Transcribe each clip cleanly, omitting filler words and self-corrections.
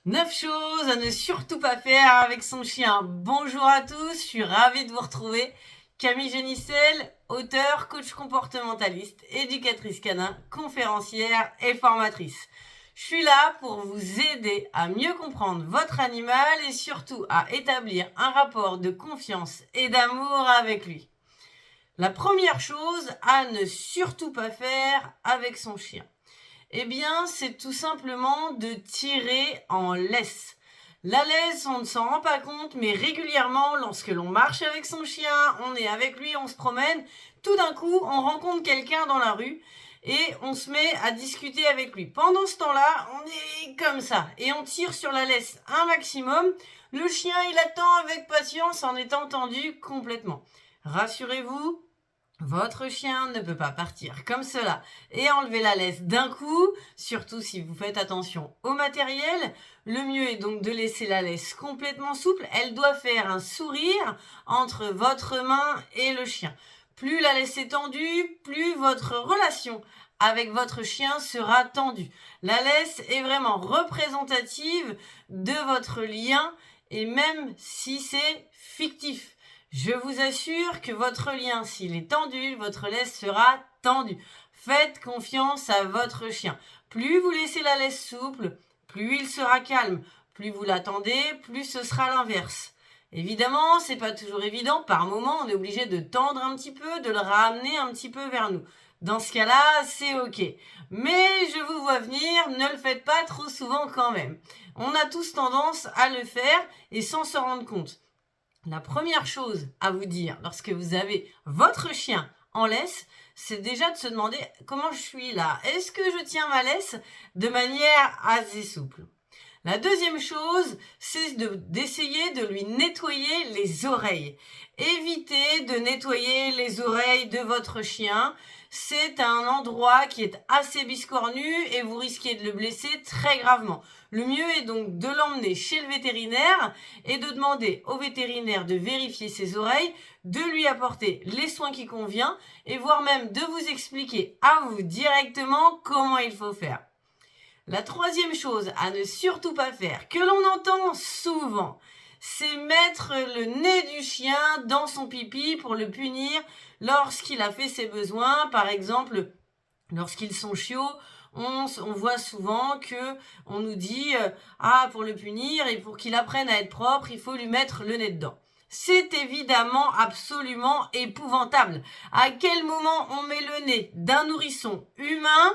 9 choses à ne surtout pas faire avec son chien. Bonjour à tous, je suis ravie de vous retrouver. Camille Génissel, auteure, coach comportementaliste, éducatrice canin, conférencière et formatrice. Je suis là pour vous aider à mieux comprendre votre animal et surtout à établir un rapport de confiance et d'amour avec lui. La première chose à ne surtout pas faire avec son chien, eh bien, c'est tout simplement de tirer en laisse. La laisse, on ne s'en rend pas compte, mais régulièrement, lorsque l'on marche avec son chien, on est avec lui, on se promène, tout d'un coup, on rencontre quelqu'un dans la rue et on se met à discuter avec lui. Pendant ce temps-là, on est comme ça et on tire sur la laisse un maximum. Le chien, il attend avec patience en étant tendu complètement. Rassurez-vous, votre chien ne peut pas partir comme cela et enlever la laisse d'un coup, surtout si vous faites attention au matériel. Le mieux est donc de laisser la laisse complètement souple. Elle doit faire un sourire entre votre main et le chien. Plus la laisse est tendue, plus votre relation avec votre chien sera tendue. La laisse est vraiment représentative de votre lien et même si c'est fictif, je vous assure que votre lien, s'il est tendu, votre laisse sera tendue. Faites confiance à votre chien. Plus vous laissez la laisse souple, plus il sera calme. Plus vous l'attendez, plus ce sera l'inverse. Évidemment, c'est pas toujours évident. Par moment, on est obligé de tendre un petit peu, de le ramener un petit peu vers nous. Dans ce cas-là, c'est ok. Mais je vous vois venir, ne le faites pas trop souvent quand même. On a tous tendance à le faire et sans s'en rendre compte. La première chose à vous dire lorsque vous avez votre chien en laisse, c'est déjà de se demander comment je suis là. Est-ce que je tiens ma laisse de manière assez souple? La deuxième chose, c'est d'essayer de lui nettoyer les oreilles. Évitez de nettoyer les oreilles de votre chien. C'est un endroit qui est assez biscornu et vous risquez de le blesser très gravement. Le mieux est donc de l'emmener chez le vétérinaire et de demander au vétérinaire de vérifier ses oreilles, de lui apporter les soins qui conviennent et voire même de vous expliquer à vous directement comment il faut faire. La troisième chose à ne surtout pas faire, que l'on entend souvent, c'est mettre le nez du chien dans son pipi pour le punir lorsqu'il a fait ses besoins. Par exemple, lorsqu'ils sont chiots, on voit souvent que on nous dit pour le punir et pour qu'il apprenne à être propre, il faut lui mettre le nez dedans. C'est évidemment absolument épouvantable. À quel moment on met le nez d'un nourrisson humain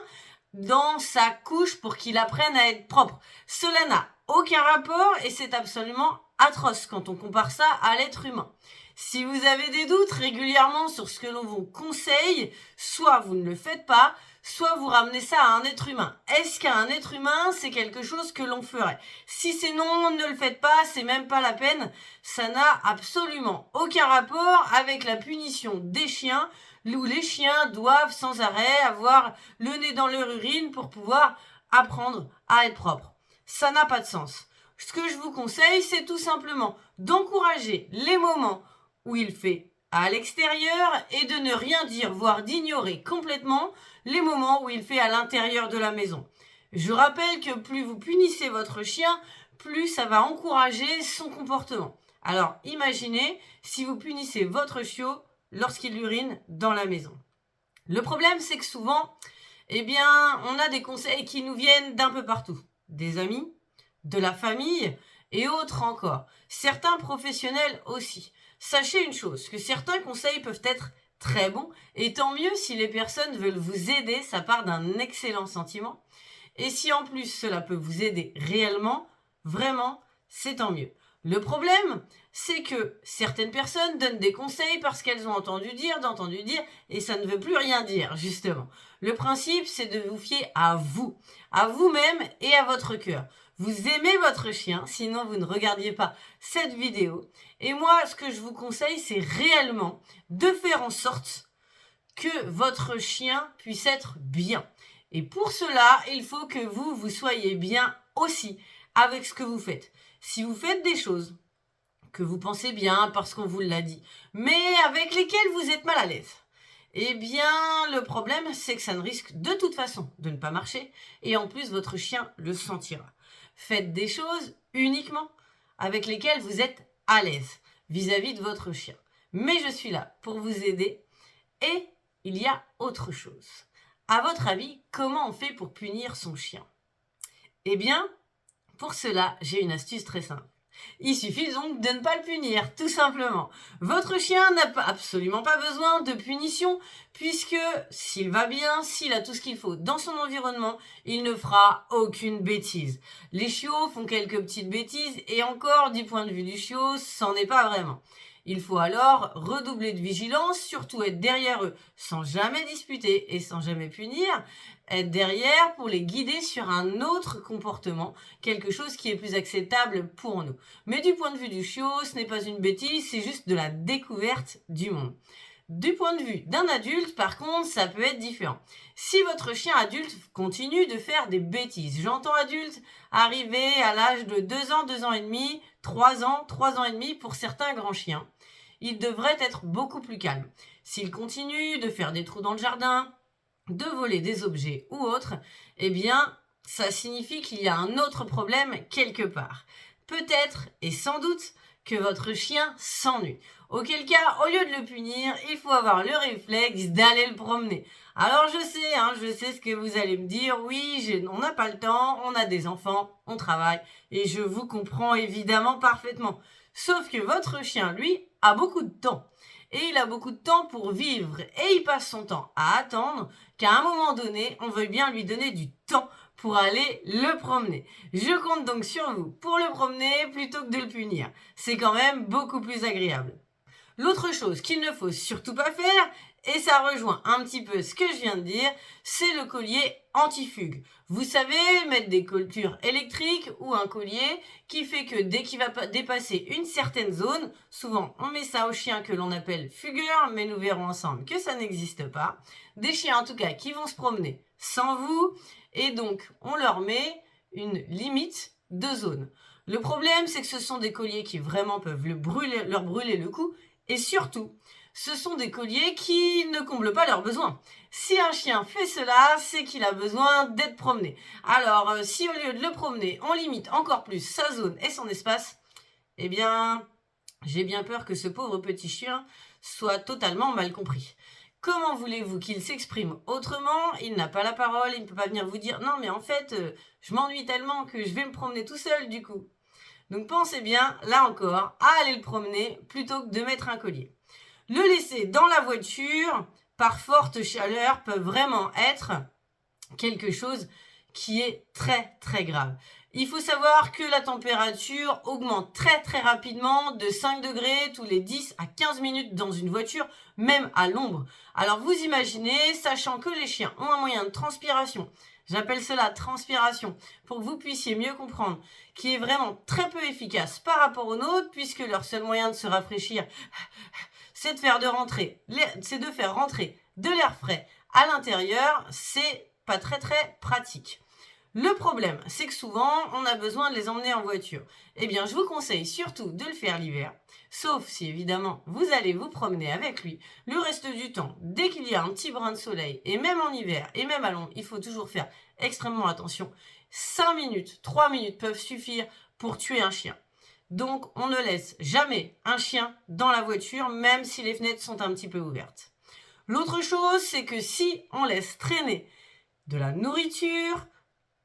dans sa couche pour qu'il apprenne à être propre? Cela n'a aucun rapport et c'est absolument atroce quand on compare ça à l'être humain. Si vous avez des doutes régulièrement sur ce que l'on vous conseille, soit vous ne le faites pas, soit vous ramenez ça à un être humain. Est-ce qu'un être humain, c'est quelque chose que l'on ferait? Si c'est non, ne le faites pas, c'est même pas la peine. Ça n'a absolument aucun rapport avec la punition des chiens, où les chiens doivent sans arrêt avoir le nez dans leur urine pour pouvoir apprendre à être propre. Ça n'a pas de sens. Ce que je vous conseille, c'est tout simplement d'encourager les moments où il fait à l'extérieur et de ne rien dire, voire d'ignorer complètement les moments où il fait à l'intérieur de la maison. Je rappelle que plus vous punissez votre chien, plus ça va encourager son comportement. Alors imaginez si vous punissez votre chiot lorsqu'il urine dans la maison. Le problème, c'est que souvent, on a des conseils qui nous viennent d'un peu partout. Des amis, de la famille et autres encore. Certains professionnels aussi. Sachez une chose, que certains conseils peuvent être très bons et tant mieux si les personnes veulent vous aider, ça part d'un excellent sentiment. Et si en plus cela peut vous aider réellement, vraiment, c'est tant mieux. Le problème, c'est que certaines personnes donnent des conseils parce qu'elles ont entendu dire, et ça ne veut plus rien dire, justement. Le principe, c'est de vous fier à vous, à vous-même et à votre cœur. Vous aimez votre chien, sinon vous ne regardiez pas cette vidéo. Et moi, ce que je vous conseille, c'est réellement de faire en sorte que votre chien puisse être bien. Et pour cela, il faut que vous soyez bien aussi avec ce que vous faites. Si vous faites des choses que vous pensez bien parce qu'on vous l'a dit, mais avec lesquelles vous êtes mal à l'aise, le problème, c'est que ça ne risque de toute façon de ne pas marcher et en plus, votre chien le sentira. Faites des choses uniquement avec lesquelles vous êtes à l'aise vis-à-vis de votre chien. Mais je suis là pour vous aider et il y a autre chose. À votre avis, comment on fait pour punir son chien? Eh bien, pour cela, j'ai une astuce très simple. Il suffit donc de ne pas le punir, tout simplement. Votre chien n'a absolument pas besoin de punition, puisque s'il va bien, s'il a tout ce qu'il faut dans son environnement, il ne fera aucune bêtise. Les chiots font quelques petites bêtises, et encore, du point de vue du chiot, c'en est pas vraiment. Il faut alors redoubler de vigilance, surtout être derrière eux, sans jamais disputer et sans jamais punir, être derrière pour les guider sur un autre comportement, quelque chose qui est plus acceptable pour nous. Mais du point de vue du chiot, ce n'est pas une bêtise, c'est juste de la découverte du monde. Du point de vue d'un adulte, par contre, ça peut être différent. Si votre chien adulte continue de faire des bêtises, j'entends adulte arriver à l'âge de 2 ans, 2 ans et demi, 3 ans, 3 ans et demi pour certains grands chiens, il devrait être beaucoup plus calme. S'il continue de faire des trous dans le jardin, de voler des objets ou autre, eh bien, ça signifie qu'il y a un autre problème quelque part. Peut-être et sans doute que votre chien s'ennuie. Auquel cas, au lieu de le punir, il faut avoir le réflexe d'aller le promener. Alors je sais ce que vous allez me dire. Oui, on n'a pas le temps, on a des enfants, on travaille, et je vous comprends évidemment parfaitement. Sauf que votre chien, lui, a beaucoup de temps. Et il a beaucoup de temps pour vivre. Et il passe son temps à attendre qu'à un moment donné, on veuille bien lui donner du temps pour aller le promener. Je compte donc sur vous pour le promener plutôt que de le punir. C'est quand même beaucoup plus agréable. L'autre chose qu'il ne faut surtout pas faire, et ça rejoint un petit peu ce que je viens de dire, c'est le collier anti-fugue. Vous savez, mettre des collures électriques ou un collier qui fait que dès qu'il va dépasser une certaine zone, souvent on met ça aux chiens que l'on appelle fugueurs, mais nous verrons ensemble que ça n'existe pas. Des chiens en tout cas qui vont se promener sans vous, et donc on leur met une limite de zone. Le problème, c'est que ce sont des colliers qui vraiment peuvent leur brûler le cou. Et surtout, ce sont des colliers qui ne comblent pas leurs besoins. Si un chien fait cela, c'est qu'il a besoin d'être promené. Alors, si au lieu de le promener, on limite encore plus sa zone et son espace, eh bien, j'ai bien peur que ce pauvre petit chien soit totalement mal compris. Comment voulez-vous qu'il s'exprime autrement? Il n'a pas la parole, il ne peut pas venir vous dire « Non, mais en fait, je m'ennuie tellement que je vais me promener tout seul du coup ». Donc pensez bien, là encore, à aller le promener plutôt que de mettre un collier. Le laisser dans la voiture, par forte chaleur, peut vraiment être quelque chose qui est très très grave. Il faut savoir que la température augmente très très rapidement de 5 degrés tous les 10 à 15 minutes dans une voiture, même à l'ombre. Alors vous imaginez, sachant que les chiens ont un moyen de transpiration, j'appelle cela transpiration, pour que vous puissiez mieux comprendre, qui est vraiment très peu efficace par rapport aux nôtres, puisque leur seul moyen de se rafraîchir, c'est de faire rentrer de l'air frais à l'intérieur, c'est pas très très pratique. Le problème, c'est que souvent, on a besoin de les emmener en voiture. Eh bien, je vous conseille surtout de le faire l'hiver, sauf si, évidemment, vous allez vous promener avec lui. Le reste du temps, dès qu'il y a un petit brin de soleil, et même en hiver, et même à l'ombre, il faut toujours faire extrêmement attention. 5 minutes, 3 minutes peuvent suffire pour tuer un chien. Donc, on ne laisse jamais un chien dans la voiture, même si les fenêtres sont un petit peu ouvertes. L'autre chose, c'est que si on laisse traîner de la nourriture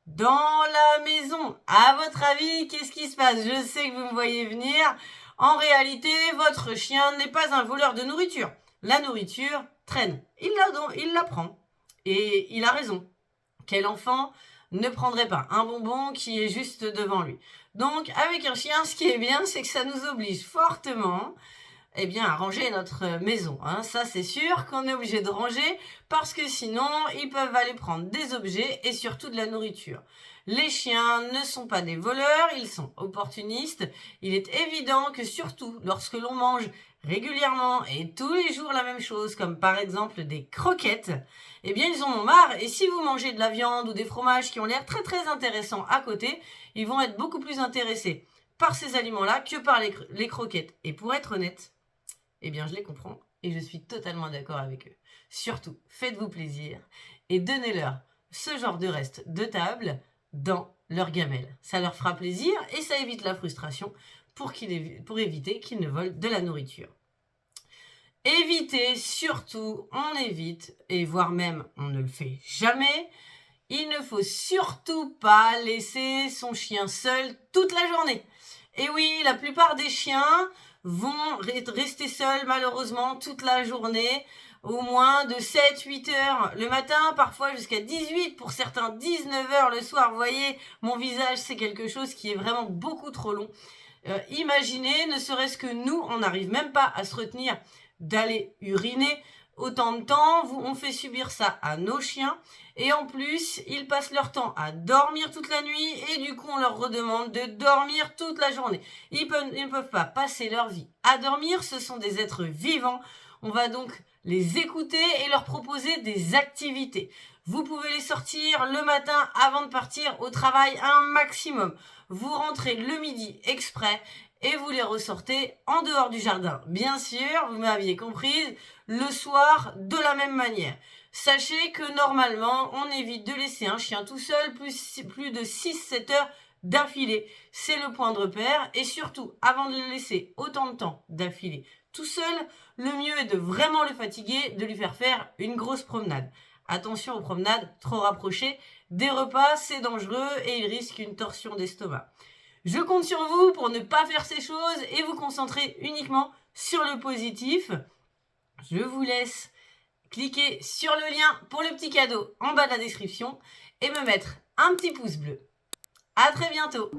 dans la maison, à votre avis, qu'est-ce qui se passe? Je sais que vous me voyez venir. En réalité, votre chien n'est pas un voleur de nourriture. La nourriture traîne. Il la prend. Et il a raison. Quel enfant ne prendrait pas un bonbon qui est juste devant lui? Donc, avec un chien, ce qui est bien, c'est que ça nous oblige fortement à ranger notre maison. Ça, c'est sûr qu'on est obligé de ranger parce que sinon, ils peuvent aller prendre des objets et surtout de la nourriture. Les chiens ne sont pas des voleurs, ils sont opportunistes. Il est évident que surtout lorsque l'on mange régulièrement et tous les jours la même chose, comme par exemple des croquettes, ils en ont marre. Et si vous mangez de la viande ou des fromages qui ont l'air très très intéressants à côté, ils vont être beaucoup plus intéressés par ces aliments-là que par les croquettes. Et pour être honnête, je les comprends et je suis totalement d'accord avec eux. Surtout, faites-vous plaisir et donnez-leur ce genre de reste de table dans leur gamelle. Ça leur fera plaisir et ça évite la frustration pour éviter qu'ils ne volent de la nourriture. Évitez, surtout, on évite, et voire même on ne le fait jamais, il ne faut surtout pas laisser son chien seul toute la journée. Et oui, la plupart des chiens vont rester seuls malheureusement toute la journée, au moins de 7-8 heures le matin, parfois jusqu'à 18, pour certains 19 heures le soir. Vous voyez, mon visage, c'est quelque chose qui est vraiment beaucoup trop long. Imaginez, ne serait-ce que nous, on n'arrive même pas à se retenir d'aller uriner autant de temps, on fait subir ça à nos chiens, et en plus, ils passent leur temps à dormir toute la nuit, et du coup, on leur redemande de dormir toute la journée. Ils ne peuvent pas passer leur vie à dormir, ce sont des êtres vivants, on va donc les écouter et leur proposer des activités. Vous pouvez les sortir le matin avant de partir au travail un maximum. Vous rentrez le midi exprès et vous les ressortez en dehors du jardin. Bien sûr, vous m'aviez comprise, le soir de la même manière. Sachez que normalement, on évite de laisser un chien tout seul plus de 6-7 heures d'affilée. C'est le point de repère et surtout, avant de le laisser autant de temps d'affilée tout seul, le mieux est de vraiment le fatiguer, de lui faire une grosse promenade. Attention aux promenades trop rapprochées des repas, c'est dangereux et il risque une torsion d'estomac. Je compte sur vous pour ne pas faire ces choses et vous concentrer uniquement sur le positif. Je vous laisse cliquer sur le lien pour le petit cadeau en bas de la description et me mettre un petit pouce bleu. À très bientôt.